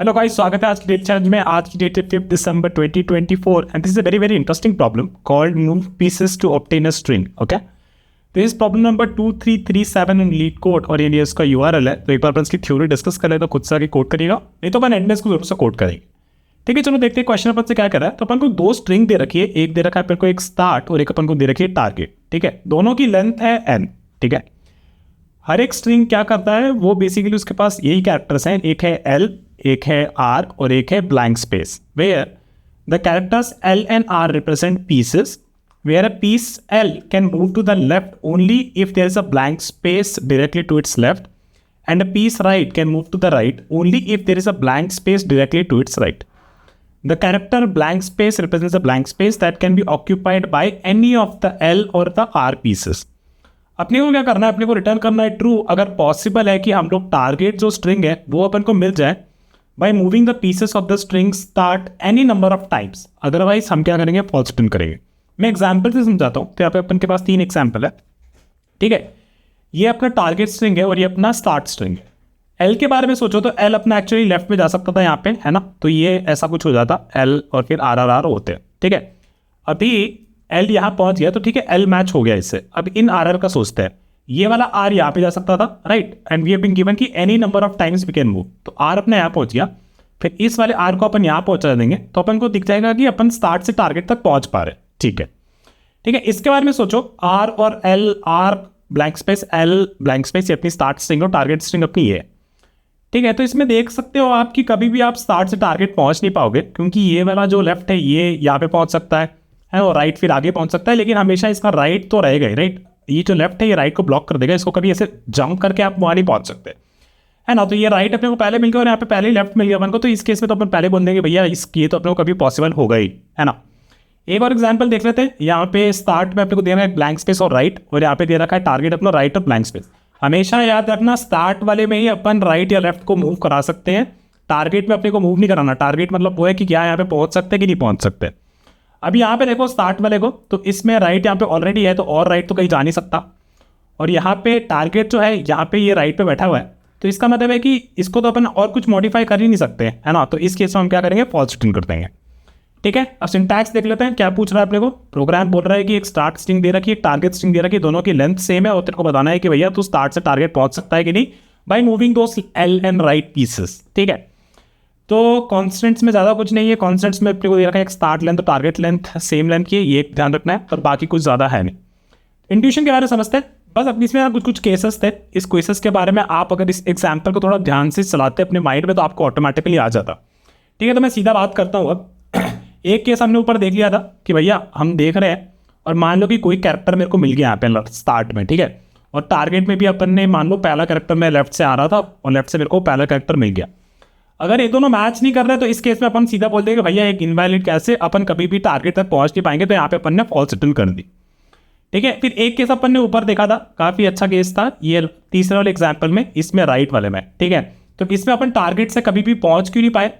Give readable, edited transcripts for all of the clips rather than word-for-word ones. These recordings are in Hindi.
हेलो गाइस, स्वागत है आज की डेट चैलेंज में। आज की डेट है 5 दिसंबर 2024 and this is a very very interesting problem called move pieces to obtain a string. Okay, तो इस problem number 2337 in LeetCode और ये इसका यूआरएल है। तो एक बार अपन इसकी थ्योरी डिस्कस कर ले तो खुद से आगे कोड करिएगा, नहीं तो अपन एंडनेस को जरूर से कोड करेंगे। ठीक है, चलो देखते हैं क्वेश्चन अपन से क्या कर रहा है। तो अपन को दो स्ट्रिंग दे रखी है, एक दे रखा है अपन को एक स्टार्ट और एक अपन को दे रखी है टारगेट। ठीक है, दोनों की लेंथ है n। ठीक है, हर एक स्ट्रिंग क्या करता है, वो बेसिकली उसके पास यही कैरेक्टर्स हैं, एक है L, एक है R और एक है blank space, where the characters L and R represent pieces where a piece L can move to the left only if there is a blank space directly to its left and a piece right can move to the right only if there is a blank space directly to its right. The character blank space represents a blank space that can be occupied by any of the L or the R pieces. अपने को क्या करना है, अपने को रिटर्न करना है ट्रू अगर पॉसिबल है कि हम लोग टारगेट जो स्ट्रिंग है वो अपन को मिल जाए by moving the pieces of the string start any number of times. Otherwise हम क्या करेंगे, फॉल्स रिटर्न करेंगे। मैं एग्जाम्पल से समझाता हूँ। तो यहाँ पे अपन के पास 3 एग्जाम्पल है। ठीक है, ये अपना टारगेट स्ट्रिंग है और ये अपना स्टार्ट स्ट्रिंग है। एल के बारे में सोचो तो एल अपना एक्चुअली लेफ्ट में जा सकता था यहाँ पे, है ना। तो ये ऐसा कुछ हो जाता, एल और फिर आर होते हैं। ठीक है, अभी एल यहाँ पहुंच गया तो ठीक है, एल मैच हो गया इससे। अब इन आर का सोचते हैं, ये वाला आर यहाँ पे जा सकता था, right, and we have been given कि any number of times we can move. तो आर अपने यहाँ पहुंच गया, फिर इस वाले आर को अपन यहाँ पहुंचा देंगे तो अपन को दिख जाएगा कि अपन स्टार्ट से टारगेट तक पहुंच पा रहे। ठीक है, ठीक है, इसके बारे में सोचो, आर और L, R blank space, L blank space, ये अपनी स्टार्ट स्ट्रिंग और टारगेट स्ट्रिंग अपनी है। ठीक है, तो इसमें देख सकते हो आप कि कभी भी आप स्टार्ट से टारगेट पहुंच नहीं पाओगे, क्योंकि ये वाला जो लेफ्ट है ये यहाँ पे पहुंच सकता है और राइट फिर आगे पहुंच सकता है, लेकिन हमेशा इसका राइट तो रहेगा ही, राइट। ये जो लेफ्ट है ये राइट को ब्लॉक कर देगा, इसको कभी ऐसे जंप करके आप वहाँ नहीं पहुंच सकते, है ना। तो ये राइट अपने को पहले मिल गया और यहाँ पे पहले ही लेफ्ट मिल गया अपन को। तो इस केस में तो अपन पहले बोल देंगे भैया ये तो अपने को कभी पॉसिबल होगा ही, है ना। एक और एग्जाम्पल देख लेते हैं। यहाँ पे स्टार्ट में अपने को दे रखा है ब्लैंक स्पेस और राइट, और यहाँ पे दे रखा है टारगेट अपना राइट और ब्लैंक स्पेस। हमेशा याद रखना, स्टार्ट वाले में ही अपन राइट या लेफ्ट को मूव करा सकते हैं, टारगेट में अपने को मूव नहीं कराना। टारगेट मतलब वो है कि क्या यहाँ पे पहुंच सकते हैं कि नहीं पहुंच सकते। अभी यहाँ पे देखो स्टार्ट वाले को, तो इसमें राइट यहाँ पे ऑलरेडी है, तो और राइट तो कहीं जा नहीं सकता। और यहाँ पे टारगेट जो है यहाँ पे ये राइट पे बैठा हुआ है, तो इसका मतलब है कि इसको तो अपन और कुछ मॉडिफाई कर ही नहीं सकते, है ना। तो इस केस में हम क्या करेंगे, फॉल्स रिटर्न कर देंगे। ठीक है, अब सिंटैक्स देख लेते हैं क्या पूछ रहा है अपने को। प्रोग्राम बोल रहा है कि एक स्टार्ट स्ट्रिंग दे रखी है, एक टारगेट स्ट्रिंग दे रखी है, दोनों की लेंथ सेम है और तेरे को बताना है कि भैया तू स्टार्ट से टारगेट पहुंच सकता है कि नहीं by moving those L and right pieces. ठीक है, तो कॉन्स्टेंट्स में ज़्यादा कुछ नहीं है। कॉन्स्टेंट्स में अपने को दे रखा है एक स्टार्ट लेंथ और टारगेट लेंथ सेम लेंथ की है, ये ध्यान रखना है, और बाकी कुछ ज़्यादा है नहीं। इंट्यूशन के बारे में समझते हैं बस। अब इसमें कुछ कुछ केसेस थे, इस केसेस के बारे में आप अगर इस एग्जाम्पल को थोड़ा ध्यान से चलाते अपने माइंड में तो आपको ऑटोमेटिकली आ जाता। ठीक है, तो मैं सीधा बात करता हूँ। अब एक केस हमने ऊपर देख लिया था कि भैया हम देख रहे हैं और मान लो कि कोई कैरेक्टर मेरे को मिल गया यहाँ पे स्टार्ट में, ठीक है, और टारगेट में भी अपन ने मान लो पहला कैरेक्टर मैं लेफ्ट से आ रहा था और लेफ्ट से मेरे को पहला कैरेक्टर मिल गया। अगर ये दोनों मैच नहीं कर रहे तो इस केस में अपन सीधा बोल देंगे भैया एक इनवैलिड कैसे, अपन कभी भी टारगेट तक पहुंच नहीं पाएंगे। तो यहाँ पे अपन ने फॉल्स रिटर्न कर दी। ठीक है, फिर एक केस अपन ने ऊपर देखा था, काफी अच्छा केस था ये तीसरे वाले एग्जाम्पल में, इसमें राइट वाले में। ठीक है, तो इसमें अपन टारगेट से कभी भी पहुंच क्यों नहीं पाए।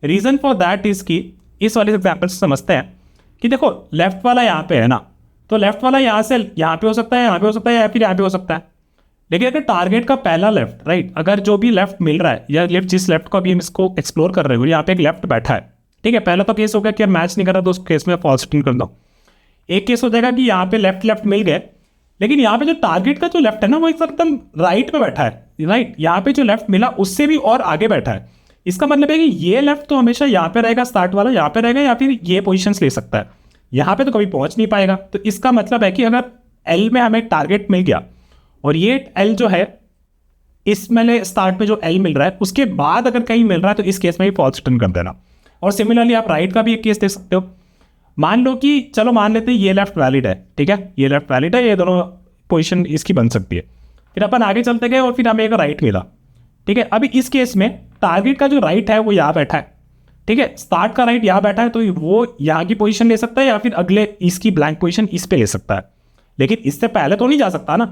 रीजन फॉर दैट इज कि इस वाले एग्जाम्पल से समझते हैं कि देखो लेफ्ट वाला यहाँ पे है ना, तो लेफ्ट वाला यहाँ से यहाँ पे हो सकता है, यहाँ पे हो सकता है, या फिर यहाँ पे हो सकता है। लेकिन अगर टारगेट का पहला लेफ्ट, राइट, अगर जो भी लेफ्ट मिल रहा है या लेफ्ट जिस लेफ्ट को अभी हम इसको एक्सप्लोर कर रहे हो, यहाँ पे एक लेफ्ट बैठा है। ठीक है, पहला तो केस हो गया कि मैच नहीं कर रहा, तो उस केस में फॉल्स रिटर्न कर दो। एक केस हो जाएगा कि यहाँ पे लेफ्ट मिल गए, लेकिन यहाँ पे जो टारगेट का जो लेफ्ट है ना वो एकदम राइट पे बैठा है, राइट, यहाँ पे जो लेफ्ट मिला उससे भी और आगे बैठा है। इसका मतलब है कि ये लेफ्ट तो हमेशा यहाँ पे रहेगा, स्टार्ट वाला यहाँ पे रहेगा, या फिर ये पोजीशंस ले सकता है, यहाँ पे तो कभी पहुंच नहीं पाएगा। तो इसका मतलब है कि अगर एल में हमें टारगेट मिल गया और ये एल जो है इसमें स्टार्ट में जो एल मिल रहा है उसके बाद अगर कहीं मिल रहा है तो इस केस में भी फॉल्स रिटर्न कर देना। और सिमिलरली आप राइट का भी एक केस दे सकते हो। मान लो कि चलो मान लेते हैं ये लेफ्ट वैलिड है, ठीक है, ये लेफ्ट वैलिड है, ये दोनों पोजीशन इसकी बन सकती है। फिर अपन आगे चलते गए और फिर हमें एक राइट मिला। ठीक है, अभी इस केस में टारगेट का जो राइट है वो यहाँ बैठा है। ठीक है, स्टार्ट का राइट यहाँ बैठा है, तो वो यहाँ की पोजीशन ले सकता है या फिर अगले इसकी ब्लैंक पोजीशन इस पे ले सकता है, लेकिन इससे पहले तो नहीं जा सकता ना।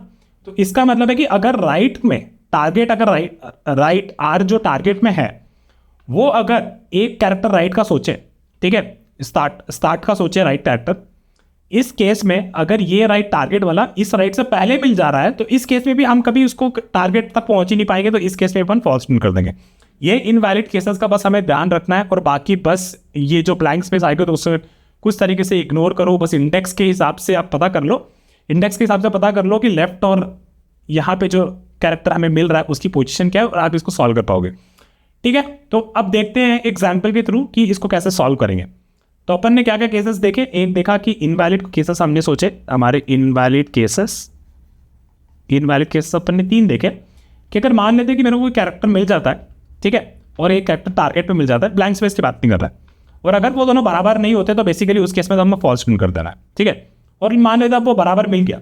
तो इसका मतलब है कि अगर राइट में टारगेट, अगर राइट आर जो टारगेट में है वो अगर एक कैरेक्टर राइट का सोचे, ठीक है, स्टार्ट का सोचे राइट कैरेक्टर, इस केस में अगर ये राइट टारगेट वाला इस राइट से पहले मिल जा रहा है तो इस केस में भी हम कभी उसको टारगेट तक पहुंच ही नहीं पाएंगे। तो इस केस में अपन फॉल्स रिटर्न कर देंगे। ये इनवैलिड केसेस का बस हमें ध्यान रखना है, और बाकी बस ये जो ब्लैंक स्पेस आएगा तो उसे कुछ तरीके से इग्नोर करो। बस इंडेक्स के हिसाब से आप पता कर लो, इंडेक्स के हिसाब से पता कर लो कि लेफ्ट और यहाँ पे जो कैरेक्टर हमें मिल रहा है उसकी पोजीशन क्या है, और आप इसको सॉल्व कर पाओगे। ठीक है, तो अब देखते हैं एग्जाम्पल के थ्रू कि इसको कैसे सॉल्व करेंगे। तो अपन ने क्या क्या केसेस देखे, एक देखा कि इनवैलिड केसेस हमने सोचे, हमारे इनवैलिड केसेस अपन ने 3 देखे कि अगर मान लेते हैं कि मेरे को कोई कैरेक्टर मिल जाता है, ठीक है, और एक कैरेक्टर टारगेट पे मिल जाता है, ब्लैंक स्पेस की बात नहीं कर रहा है, और अगर वो दोनों बराबर नहीं होते तो बेसिकली उस केस में तो हमें फॉल्स प्रिंट कर देना है। ठीक है, और मान लेते हैं वो बराबर मिल गया,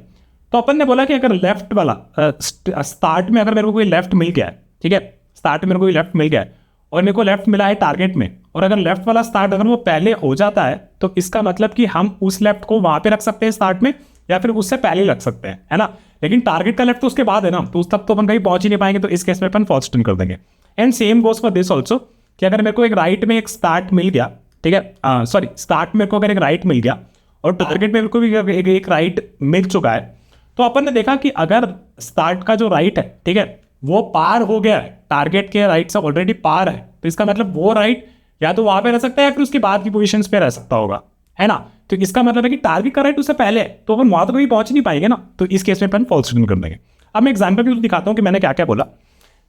तो अपन ने बोला कि अगर लेफ्ट वाला स्टार्ट में अगर मेरे को कोई लेफ्ट मिल गया है, ठीक है, स्टार्ट में मेरे को कोई लेफ्ट मिल गया है और मेरे को लेफ्ट मिला है टारगेट में, और अगर लेफ्ट वाला स्टार्ट अगर वो पहले हो जाता है तो इसका मतलब कि हम उस लेफ्ट को वहां पे रख सकते हैं स्टार्ट में, या फिर उससे पहले रख सकते हैं, है ना। लेकिन टारगेट का लेफ्ट तो उसके बाद है ना, तो उस तक तो अपन कहीं पहुंच ही नहीं पाएंगे, तो इस केस में अपन फॉल्स प्रिंट कर देंगे। And same goes for this also कि अगर मेरे को एक राइट में एक स्टार्ट मिल गया, ठीक है, सॉरी स्टार्ट में मेरे को अगर एक राइट मिल गया और टारगेट में मेरे को भी एक राइट मिल चुका है, तो अपन ने देखा कि अगर स्टार्ट का जो राइट है, ठीक है, वो पार हो गया है टारगेट के राइट से, ऑलरेडी पार है, तो इसका मतलब वो राइट या तो वहां पे रह सकता है या फिर उसके बाद की पोजीशन पे रह सकता होगा, है ना। तो इसका मतलब है कि टारगेट का राइट उससे पहले है, तो अपन वहां तो कभी पहुंच नहीं पाएंगे ना, तो इस केस में अपन फॉल्स प्रिंट कर देंगे। अब मैं एग्जाम्पल भी दिखाता हूं कि मैंने क्या क्या बोला।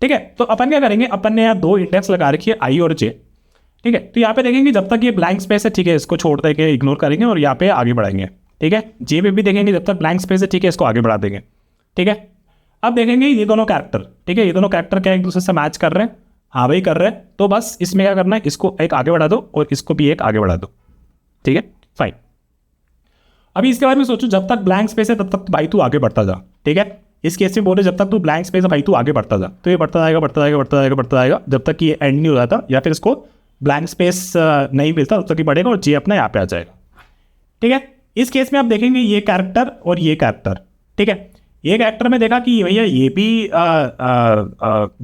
ठीक है, तो अपन क्या करेंगे, अपन ने यहाँ 2 इंडेक्स लगा रखी है आई और जे। ठीक है, तो यहाँ पे देखेंगे जब तक ये ब्लैंक स्पेस है, ठीक है, इसको छोड़ देंगे, इग्नोर करेंगे और यहाँ पे आगे बढ़ाएंगे। ठीक है, जे पे भी देखेंगे जब तक ब्लैंक स्पेस है, ठीक है, इसको आगे बढ़ा देंगे। ठीक है, अब देखेंगे ये दोनों कैरेक्टर, ठीक है, ये दोनों कैरेक्टर क्या एक दूसरे से मैच कर रहे हैं, हाँ भाई कर रहे हैं, तो बस इसमें क्या करना है, इसको एक आगे बढ़ा दो और इसको भी एक आगे बढ़ा दो। ठीक है, फाइन। अभी इसके बारे में सोचो, जब तक ब्लैंक स्पेस है तब तक भाई तू आगे बढ़ता जा। ठीक है, इस केस में बोले जब तक तू ब्लैंक स्पेस है भाई तू आगे बढ़ता जा, तो ये बढ़ता जाएगा बढ़ता जाएगा बढ़ता जाएगा बढ़ता जाएगा जब तक ये एंड नहीं हो जाता, या फिर इसको ब्लैंक स्पेस नहीं मिलता तब तक ही बढ़ेगा और जे अपना यहाँ पे आ जाएगा। ठीक है, इस केस में आप देखेंगे ये कैरेक्टर और ये कैरेक्टर, ठीक है, ये कैरेक्टर में देखा कि भैया ये भी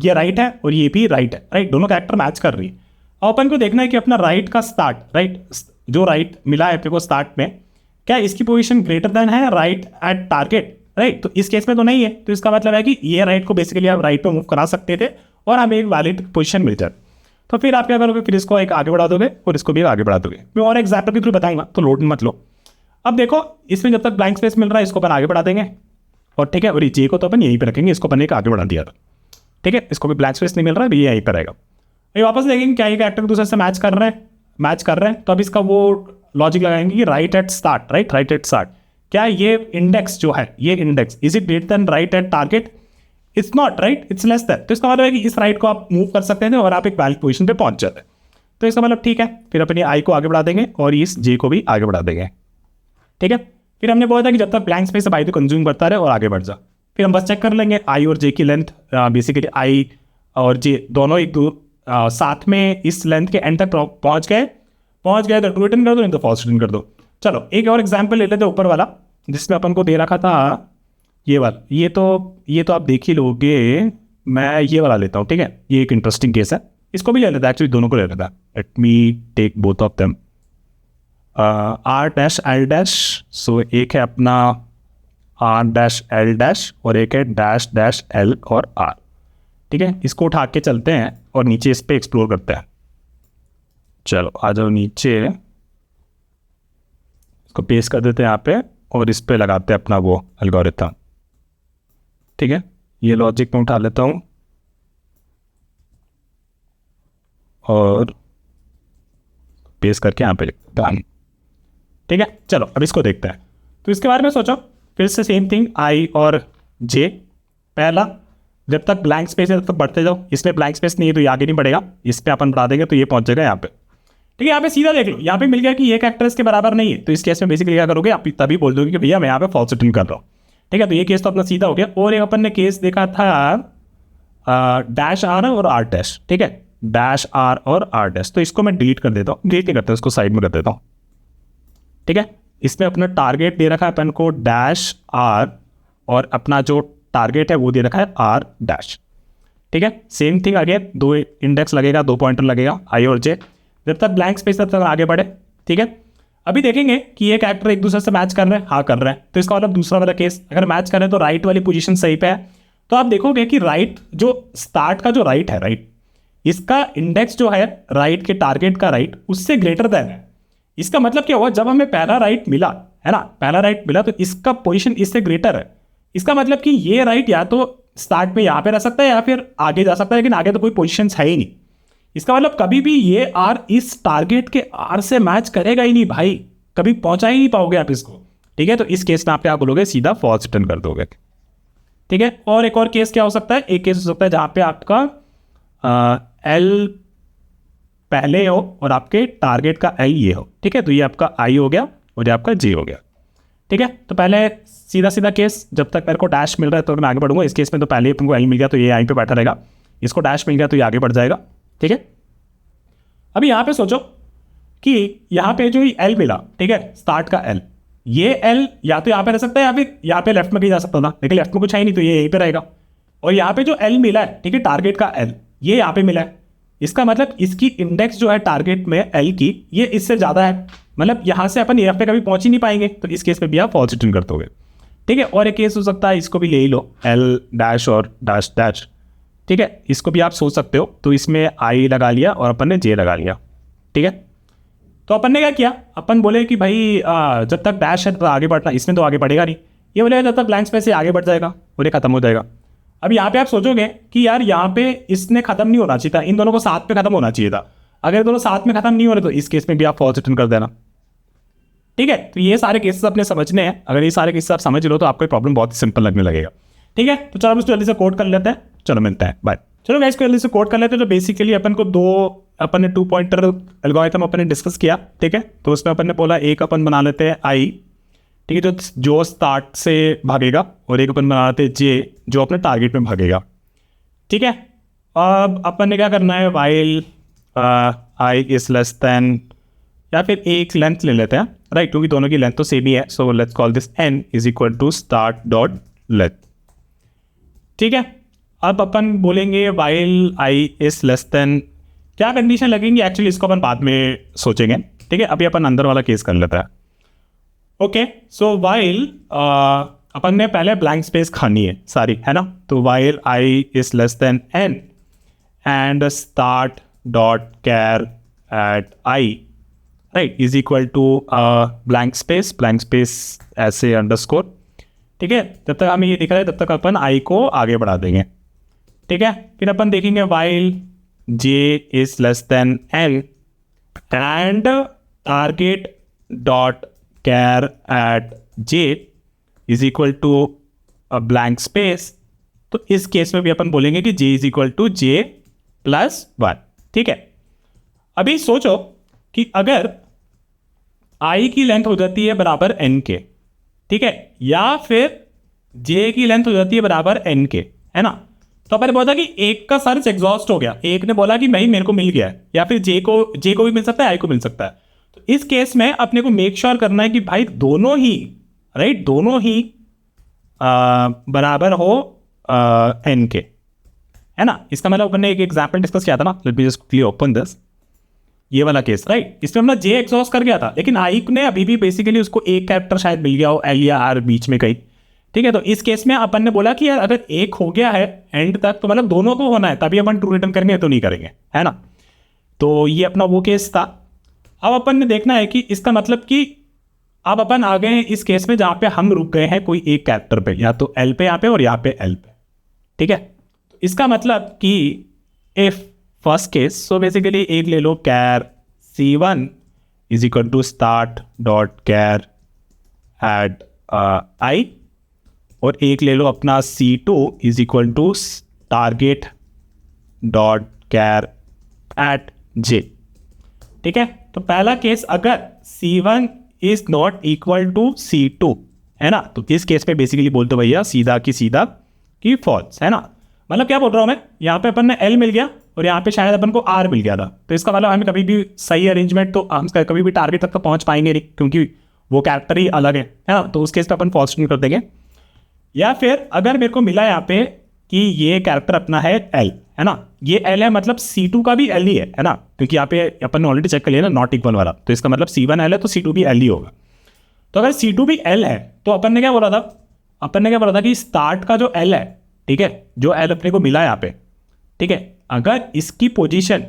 ये राइट है और ये भी राइट है, राइट, दोनों कैरेक्टर मैच कर रही है। और अपन को देखना है कि अपना राइट का स्टार्ट, राइट, जो राइट मिला है अपने को स्टार्ट में, क्या इसकी पोजीशन ग्रेटर देन है राइट एट टारगेट, राइट, तो इस केस में तो नहीं है, तो इसका मतलब है कि ये राइट को बेसिकली आप राइट पे मूव करा सकते थे और हमें एक वैलिड पोजीशन मिल जाए। तो फिर आप क्या करोगे, फिर इसको एक आगे बढ़ा दोगे और इसको भी आगे बढ़ा दोगे। मैं और एग्जाम्पल के थ्रू बताऊंगा, तो लोड मत लो। अब देखो इसमें जब तक ब्लैंक स्पेस मिल रहा है इसको अपन आगे बढ़ा देंगे, और ठीक है, और जे को तो अपन यहीं पे रखेंगे, इसको अपन एक आगे बढ़ा दिया था। ठीक है, इसको भी ब्लैंक स्पेस नहीं मिल रहा है, ये यहीं पर रहेगा। ये वापस देखेंगे क्या ये कैरेक्टर दूसरे से मैच कर रहे हैं, तो अब इसका वो लॉजिक लगाएंगे कि right at start, right at start, क्या ये इंडेक्स जो है, ये index is it greater than right at target, it's not, right, it's less than, तो इसका मतलब है कि इस राइट को आप मूव कर सकते थे और आप एक वैलिड पोजीशन पे पहुंच जाते हैं। तो इसका मतलब ठीक है, फिर अपन ये आई को आगे बढ़ा देंगे और इस जे को भी आगे बढ़ा देंगे। ठीक है, फिर हमने बोला था कि जब तक ब्लैंक स्पेस आई तो कंज्यूम करता रहे और आगे बढ़ जा। फिर हम बस चेक कर लेंगे आई और जे की लेंथ, बेसिकली आई और जे दोनों एक दो साथ में इस लेंथ के एंड तक पहुंच गए तो ट्रू रिटर्न कर दो, नहीं तो फॉल्स रिटर्न कर दो। चलो एक और एग्जाम्पल ले लेते ऊपर वाला, जिसमें अपन को दे रखा था ये वाला, ये तो आप देख ही लोगे, मैं ये वाला लेता हूँ। ठीक है, ये एक इंटरेस्टिंग केस है, इसको भी ले लेता है, एक्चुअली दोनों को ले लेता है। Let me take both of them, R dash L dash, so एक है अपना आर डैश एल डैश और एक है डैश डैश एल और आर। ठीक है, इसको उठा के चलते हैं और नीचे इस पर एक्सप्लोर करते हैं। चलो आ जाओ नीचे, इसको पेस्ट कर देते हैं यहाँ पे और इस पे लगाते हैं अपना वो एल्गोरिथम। ठीक है, ये लॉजिक में उठा लेता हूँ और पेस्ट करके यहाँ पे लिखता हूँ। ठीक है, चलो अब इसको देखते हैं। तो इसके बारे में सोचो, फिर से सेम थिंग, आई और जे। पहला, जब तक ब्लैंक स्पेस है तब तक बढ़ते जाओ, इसमें ब्लैंक स्पेस नहीं है तो ये आगे नहीं बढ़ेगा, इस पर अपन बढ़ा देंगे तो ये पहुंच जाएगा यहाँ पे। ठीक है, यहाँ पे सीधा देख लो, यहाँ पे मिल गया कि ये कैरेक्टर इसके बराबर नहीं है, तो इस केस में बेसिकली क्या करोगे, आप तभी बोल दोगे कि भैया मैं यहाँ पे फॉल्स रिटर्न कर रहा हूँ। ठीक है, तो ये केस तो अपना सीधा हो गया। और एक अपन ने केस देखा था डैश आर और आर डैश। ठीक है, डैश आर और आर डैश, तो इसको मैं डिलीट कर देता हूँ, डिलीट नहीं करता, इसको साइड में कर देता हूँ। ठीक है, इसमें अपना टारगेट दे रखा है अपन को डैश आर और अपना जो टारगेट है वो दे रखा है आर डैश। ठीक है, सेम थिंग अगेन, 2 इंडेक्स लगेगा, 2 पॉइंटर लगेगा आई और जे। जब तक ब्लैंक स्पेस तब तक आगे बढ़े। ठीक है, अभी देखेंगे कि ये कैरेक्टर एक दूसरे से मैच कर रहे हैं, हाँ कर रहे हैं, तो इसका मतलब दूसरा वाला केस अगर मैच कर रहे हैं तो राइट वाली पोजीशन सही पे है। तो आप देखोगे कि राइट जो स्टार्ट का जो राइट है, राइट, इसका इंडेक्स जो है राइट के टारगेट का राइट उससे ग्रेटर देन है। इसका मतलब क्या हुआ, जब हमें पहला राइट मिला है ना, पहला राइट मिला तो इसका पोजीशन इससे ग्रेटर है। इसका मतलब कि ये राइट या तो स्टार्ट में यहाँ पे रह सकता है या फिर आगे जा सकता है, लेकिन आगे तो कोई पोजीशन है ही नहीं। इसका मतलब कभी भी ये आर इस टारगेट के आर से मैच करेगा ही नहीं भाई, कभी पहुंचा ही नहीं पाओगे आप इसको। ठीक है, तो इस केस में आप क्या बोलोगे, सीधा फॉल्स रिटर्न कर दोगे। ठीक है, और एक और केस क्या हो सकता है, एक केस हो सकता है जहां पे आपका एल पहले हो और आपके टारगेट का एल ये हो। ठीक है, तो ये आपका आई हो गया और ये आपका जे हो गया। ठीक है, तो पहले सीधा सीधा केस, जब तक मेरे को डैश मिल रहा है तो मैं आगे बढ़ूंगा। इस केस में तो पहले तुमको एल मिल गया तो ये आई पे बैठा रहेगा, इसको डैश मिल गया तो ये आगे बढ़ जाएगा। ठीक है, अभी यहाँ पे सोचो कि यहाँ पे जो एल मिला, ठीक है, स्टार्ट का एल, ये एल या तो यहाँ पे रह सकता है या फिर यहाँ पे लेफ्ट में कहीं जा सकता था, लेकिन लेफ्ट में कुछ है ही नहीं तो ये यहीं पे रहेगा। और यहाँ पे जो एल मिला है, ठीक है, टारगेट का एल, ये यहाँ पे मिला है। इसका मतलब इसकी इंडेक्स जो है टारगेट में एल की, ये इससे ज़्यादा है, मतलब यहाँ से अपन एफ पे कभी पहुँच ही नहीं पाएंगे, तो इस केस में भी आप फॉल्स रिटर्न कर दोगे। ठीक है, और एक केस हो सकता है, इसको भी ले ही लो, एल डैश और डैश डैश। ठीक है, इसको भी आप सोच सकते हो, तो इसमें आई लगा लिया और अपन ने जे लगा लिया। ठीक है, तो अपन ने क्या किया, अपन बोले कि भाई जब तक डैश है तो आगे बढ़ना, इसमें तो आगे बढ़ेगा नहीं, ये बोलेगा जब तक ब्लैंक स्पेस से आगे बढ़ जाएगा और ये खत्म हो जाएगा। अब यहाँ पे आप सोचोगे कि यार यहाँ पे इसने खत्म नहीं होना चाहिए था, इन दोनों को साथ में खत्म होना चाहिए था। अगर दोनों साथ में खत्म नहीं हो रहे तो इस केस में भी आप फॉल्स रिटर्न कर देना। ठीक है, तो ये सारे केसेस अपने समझने हैं। अगर ये सारे केसेस आप समझ लो तो आपको प्रॉब्लम बहुत ही सिंपल लगने लगेगा। ठीक है, तो चलो हम इसको जल्दी से कोड कर लेते हैं। चलो मिलते हैं, बाय। चलो गाइस को जल्दी से कोड कर लेते हैं। तो बेसिकली अपन को अपन ने 2 पॉइंटर एल्गोरिथम अपन ने डिस्कस किया। ठीक है, तो उसमें अपन ने बोला एक अपन बना लेते हैं आई, ठीक है, जो स्टार्ट से भागेगा, और एक अपन बना लेते हैं जे, जो अपने टारगेट में भागेगा। ठीक है, अब अपन ने क्या करना है, while I is less then, या फिर एक लेंथ ले लेते हैं, राइट, क्योंकि दोनों की लेंथ तो सेम ही है। So let's call this N is equal to start dot length. ठीक है, अब अपन बोलेंगे while I is less than, क्या कंडीशन लगेंगी एक्चुअली इसको अपन बाद में सोचेंगे। ठीक है, अभी अपन अंदर वाला केस कर लेते हैं। ओके, सो वाइल अपन ने पहले ब्लैंक स्पेस खानी है सारी, है ना, तो while I is less than N and start dot char at I, right, is equal to blank space ऐसे अंडरस्कोर। ठीक है, जब तक हमें ये दिख रहा है तब तक अपन आई को आगे बढ़ा देंगे। ठीक है, फिर अपन देखेंगे while J is less than L and target dot char at J is equal to a blank space. तो इस केस में भी अपन बोलेंगे कि J is equal to J plus 1। ठीक है, अभी सोचो कि अगर आई की लेंथ हो जाती है बराबर एन के, ठीक है, या फिर जे की लेंथ हो जाती है बराबर एन के, है ना, तो अपन ने बोला कि एक का सर्च एग्जॉस्ट हो गया, एक ने बोला कि नहीं मेरे को मिल गया है, या फिर जे को भी मिल सकता है, आई को मिल सकता है। तो इस केस में अपने को मेक श्योर करना है कि भाई दोनों ही, राइट, दोनों ही बराबर हो एन के, है ना। इसका मतलब अपन ने एक एग्जाम्पल डिस्कस किया था ना, let me just clear open this, ये वाला केस, राइट, इसमें हमने जे एग्जॉस्ट कर गया था, लेकिन आई ने अभी भी बेसिकली उसको एक कैरेक्टर शायद मिल गया हो, एल या आर बीच में कहीं। ठीक है, तो इस केस में अपन ने बोला कि यार अगर एक हो गया है एंड तक तो मतलब दोनों को होना है, तभी अपन ट्रू रिटर्न करेंगे, तो नहीं करेंगे, है ना। तो ये अपना वो केस था। अब अपन ने देखना है कि इसका मतलब कि अब अपन आ गए हैं इस केस में जहां पे हम रुक गए हैं कोई एक कैरेक्टर पे, या तो एल पे यहाँ पे और यहाँ पे एल पे। ठीक है, तो इसका मतलब कि if first case, so basically एक ले लो char C1 is equal to start dot char at I, और एक ले लो अपना C2 is equal to target dot char at J. ठीक है, तो पहला केस अगर C1 is not equal to C2, है ना, तो इस केस पे बेसिकली बोलते भैया सीधा की फॉल्स, है ना। मतलब क्या बोल रहा हूँ मैं, यहाँ पे अपन ने L मिल गया और यहाँ पे शायद अपन को R मिल गया था, तो इसका मतलब हमें कभी भी सही अरेंजमेंट, तो हम कभी भी टारगेट तक तो पहुँच पाएंगे नहीं, क्योंकि वो कैरेक्टर ही अलग है ना, तो उस केस पे अपन फॉल्स कर देंगे। या फिर अगर मेरे को मिला यहाँ पे कि ये कैरेक्टर अपना है L, है ना, ये L है, मतलब C2 का भी L ही है ना, क्योंकि यहाँ पे अपन ने ऑलरेडी चेक कर लिया ना नॉट इक्वल वाला, तो इसका मतलब C1 L है तो C2 भी L ही होगा। तो अगर C2 भी L है तो अपन ने क्या बोला था, कि स्टार्ट का जो L है, ठीक है, जो L अपने को मिला यहाँ पे, ठीक है, अगर इसकी पोजीशन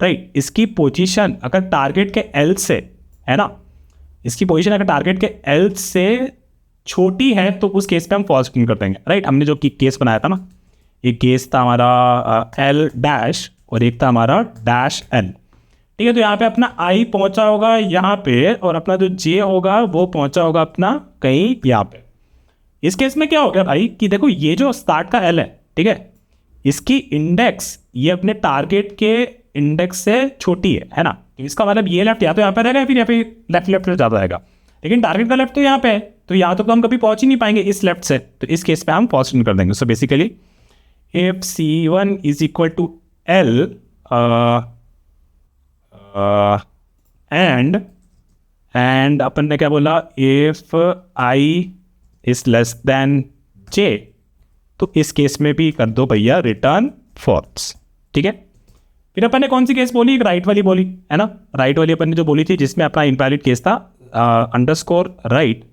राइट, इसकी पोजीशन अगर टारगेट के एल से है ना, इसकी पोजीशन अगर टारगेट के एल से छोटी है तो उस केस पे हम फॉल्स प्रिंट कर देंगे राइट। हमने जो केस बनाया था ना, ये केस था हमारा एल डैश और एक था हमारा डैश एल, ठीक है। तो यहाँ पे अपना आई पहुंचा होगा यहाँ पे और अपना जो जे होगा वो पहुंचा होगा अपना कहीं यहाँ पे। इस केस में क्या हो गया भाई कि देखो ये जो स्टार्ट का एल है, ठीक है, इसकी इंडेक्स ये अपने टारगेट के इंडेक्स से छोटी है ना। तो इसका मतलब ये लेफ्ट या तो यहाँ पे रहेगा या फिर यहाँ पे लेफ्ट लेफ्ट से ज़्यादा रहेगा, लेकिन टारगेट का लेफ्ट तो यहाँ पे है, तो यहाँ तो हम कभी पहुंच ही नहीं पाएंगे इस लेफ्ट से। तो इस केस पे हम फॉल्स प्रिंट कर देंगे। So basically if C1 is equal to L and अपन ने क्या बोला, if I is less than J, तो इस केस में भी कर दो भैया रिटर्न फॉल्स, ठीक है। फिर अपन ने कौन सी केस बोली, एक राइट वाली बोली है ना। राइट वाली अपन ने जो बोली थी जिसमें अपना इनवैलिड केस था अंडरस्कोर राइट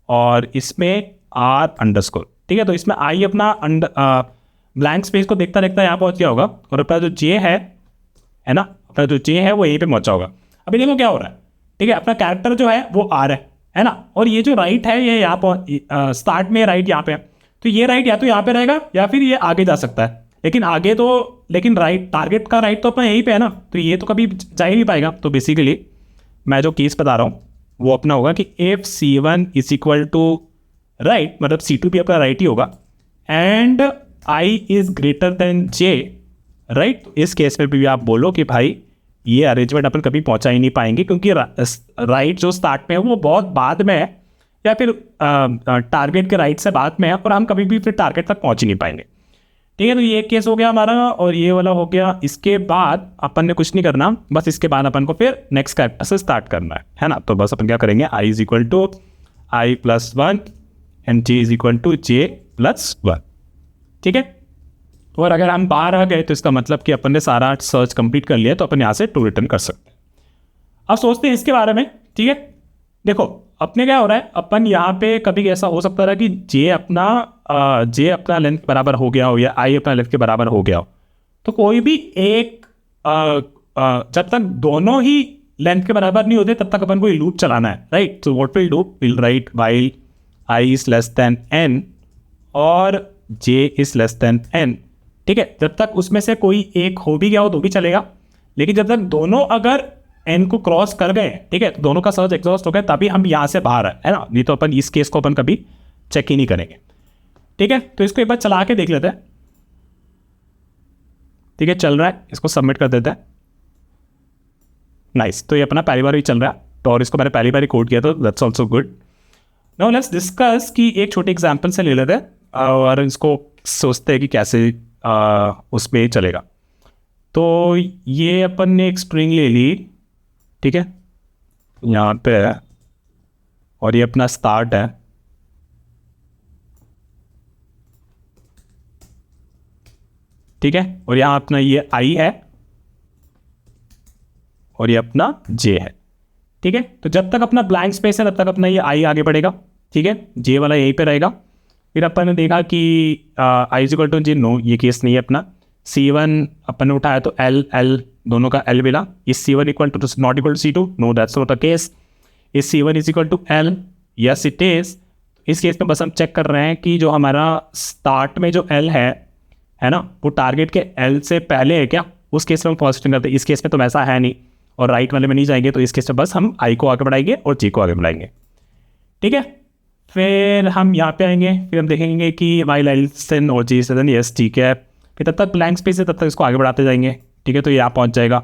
और इसमें आर अंडरस्कोर, ठीक है। तो इसमें आई अपना ब्लैंक स्पेस को देखता देखता यहाँ पहुंच गया होगा और अपना जो जे है ना, अपना जो जे है वो यहीं पे पहुंचा होगा। अभी देखो क्या हो रहा है, ठीक है, अपना कैरेक्टर जो है वो आर है ना, और ये जो राइट है ये यहाँ स्टार्ट में राइट यहाँ पे है, तो ये राइट या तो यहाँ पे रहेगा या फिर ये आगे जा सकता है, लेकिन आगे तो राइट टारगेट का राइट तो अपना यहीं पे है ना, तो ये तो कभी जा ही नहीं पाएगा। तो बेसिकली मैं जो केस बता रहा हूँ वो अपना होगा कि if C1 is equal to right, मतलब C2 भी अपना राइट ही होगा, and I is greater than J right. इस केस में भी आप बोलो कि भाई ये अरेंजमेंट अपन कभी पहुंचा ही नहीं पाएंगे क्योंकि राइट जो स्टार्ट में है वो बहुत बाद में है या फिर टारगेट के राइट से बाद में है और हम कभी भी फिर टारगेट तक पहुंच ही नहीं पाएंगे, ठीक है। तो ये केस हो गया हमारा और ये वाला हो गया। इसके बाद अपन ने कुछ नहीं करना, बस इसके बाद अपन को फिर नेक्स्ट कैरेक्टर से स्टार्ट करना है ना। तो बस अपन क्या करेंगे, I is equal to I+1 and J is equal to J+1, ठीक है। और अगर हम बाहर आ गए तो इसका मतलब कि अपन ने सारा सर्च कंप्लीट कर लिया, तो अपन यहाँ से टू रिटर्न कर सकते हैं। अब सोचते हैं इसके बारे में, ठीक है। देखो अपने क्या हो रहा है, अपन यहाँ पे कभी ऐसा हो सकता था कि जे अपना लेंथ बराबर हो गया हो या आई अपना लेंथ के बराबर हो गया हो, तो कोई भी एक जब तक दोनों ही लेंथ के बराबर नहीं होते तब तक अपन को लूप चलाना है राइट। तो what will do, will right while I is less than N और J is less than N, ठीक है। जब तक उसमें से कोई एक हो भी गया हो तो भी चलेगा, लेकिन जब तक दोनों अगर एन को क्रॉस कर गए, ठीक है, तो दोनों का सर्च एग्जॉस्ट हो गया तभी हम यहाँ से बाहर है ना, नहीं तो अपन इस केस को अपन कभी चेक ही नहीं करेंगे, ठीक है। तो इसको एक बार चला के देख लेते हैं, ठीक है, चल रहा है, इसको सबमिट कर देते हैं। नाइस, तो ये अपना पहली बार ही चल रहा है, तो और इसको मैंने पहली बार ही कोड किया, तो that's also good. Now let's discuss कि एक छोटे एग्जाम्पल से ले लेते हैं और इसको सोचते हैं कि कैसे उसमें चलेगा। तो ये अपन ने एक स्ट्रिंग ले ली, ठीक है, यहाँ पे है और ये अपना स्टार्ट है, ठीक है, और यहाँ अपना ये आई है और ये अपना जे है, ठीक है। तो जब तक अपना ब्लैंक स्पेस है तब तक अपना ये आई आगे बढ़ेगा, ठीक है, जे वाला यहीं पे रहेगा। फिर अपन ने देखा कि I is equal to J, no ये केस नहीं है अपना। C1 अपन ने उठाया तो L दोनों का L मिला, is C1 equal to not equal to C2, no that's not the case. Is C1 is equal to L, yes it is. इस केस में बस हम चेक कर रहे हैं कि जो हमारा स्टार्ट में जो L है ना, वो टारगेट के L से पहले है क्या, उस केस में हम फॉल्स प्रिंट करते हैं। इस केस में तो वैसा है नहीं और राइट वाले में नहीं जाएंगे, तो इस केस में बस हम I को आगे बढ़ाएंगे और J को आगे बढ़ाएंगे, ठीक है। फिर हम यहाँ पे आएंगे, फिर हम देखेंगे कि वाइल एल्सन और J से यस, ठीक है। फिर तब तक ब्लैंक स्पेस है तब तक इसको आगे बढ़ाते जाएंगे, ठीक है, तो ये यहाँ पहुँच जाएगा।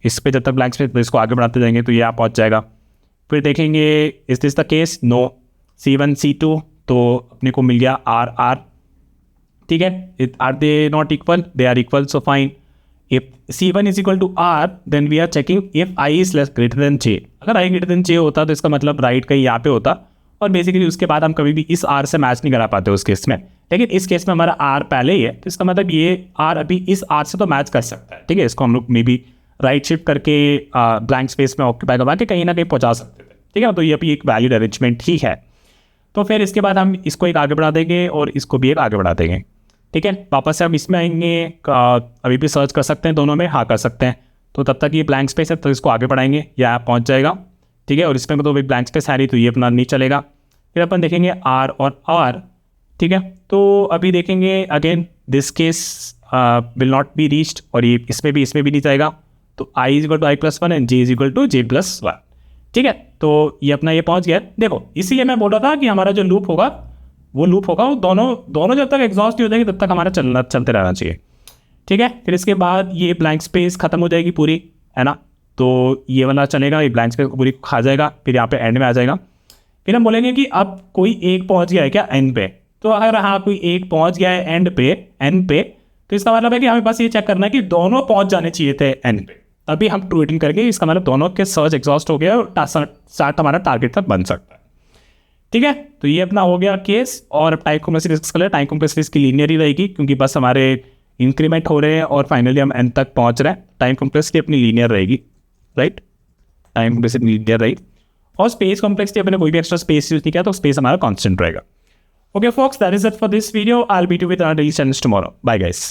इस पे जब तक ब्लैंक स्पेस तो इसको आगे बढ़ाते जाएंगे तो ये यहाँ पहुँच जाएगा। फिर देखेंगे is this the case, no, C1 C2 तो अपने को मिल गया R, ठीक है। Are they not equal, they are equal, so fine. If C1 is equal to R then we are checking if I is less greater than J। अगर I ग्रेटर देन J होता तो इसका मतलब राइट कहीं यहाँ पे होता और बेसिकली उसके बाद हम कभी भी इस R से मैच नहीं करा पाते उस केस में, लेकिन इस केस में हमारा R पहले ही है, तो इसका मतलब ये R अभी इस R से तो मैच कर सकता है, ठीक है। इसको हम लोग मे बी राइट शिफ्ट करके ब्लैंक स्पेस में ऑक्यूपाई करवा के कहीं ना कहीं पहुंचा सकते थे, ठीक है। तो ये अभी एक वैलिड अरेंजमेंट ही है। तो फिर इसके बाद हम इसको एक आगे बढ़ा देंगे और इसको भी एक आगे बढ़ा देंगे, ठीक है, वापस से हम इसमें आएंगे, अभी भी सर्च कर सकते हैं दोनों में, हाँ कर सकते हैं। तो तब तक ये ब्लैंक स्पेस है तो इसको आगे बढ़ाएंगे, या पहुँच जाएगा। ठीक है, और इसमें तो भी ब्लैंक स्पेस है नहीं तो ये अपना नहीं चलेगा। फिर अपन देखेंगे आर और आर। ठीक है, तो अभी देखेंगे again this case will not be reached, और ये इसमें भी नहीं जाएगा। तो I is equal to I plus one and J is equal to J plus one. ठीक है, तो ये अपना ये पहुंच गया। देखो इसीलिए मैं बोल रहा था कि हमारा जो लूप होगा वो दोनों जब तक एग्जॉस्ट नहीं हो जाएगी तब तक हमारा चलते रहना चाहिए। ठीक है, फिर इसके बाद ये ब्लैंक स्पेस खत्म हो जाएगी पूरी, है ना। तो ये वाला चलेगा, ये ब्लैंक स्पेस पूरी खा जाएगा, फिर यहाँ पे एंड में आ जाएगा। फिर हम बोलेंगे कि अब कोई एक पहुंच गया है क्या एंड पे। तो अगर हाँ कोई एक पहुंच गया है एंड पे, तो इसका मतलब है कि हमें बस ये चेक करना है कि दोनों पहुंच जाने चाहिए थे एंड पे, तभी हम ट्रू रिटर्न करके इसका मतलब दोनों के सर्च एग्जॉस्ट हो गया और स्टार्ट हमारा टारगेट तक बन सकता है। ठीक है, तो ये अपना हो गया केस। और टाइम कॉम्प्लेक्सिटी डिस्कस कर ले। टाइम कॉम्प्लेक्सिटी इसकी लीनियर ही रहेगी क्योंकि बस हमारे इंक्रीमेंट हो रहे हैं और फाइनली हम एंड तक पहुंच रहे हैं। टाइम कॉम्प्लेक्सिटी अपनी लीनियर रहेगी, राइट, टाइम कॉम्प्लेक्सिटी लीनियर रहेगी। और स्पेस कॉम्प्लेक्सिटी अपने कोई भी एक्स्ट्रा स्पेस यूज नहीं किया तो स्पेस हमारा कांस्टेंट रहेगा। Okay folks, that is it for this video. I'll meet you with another daily challenge tomorrow. Bye guys.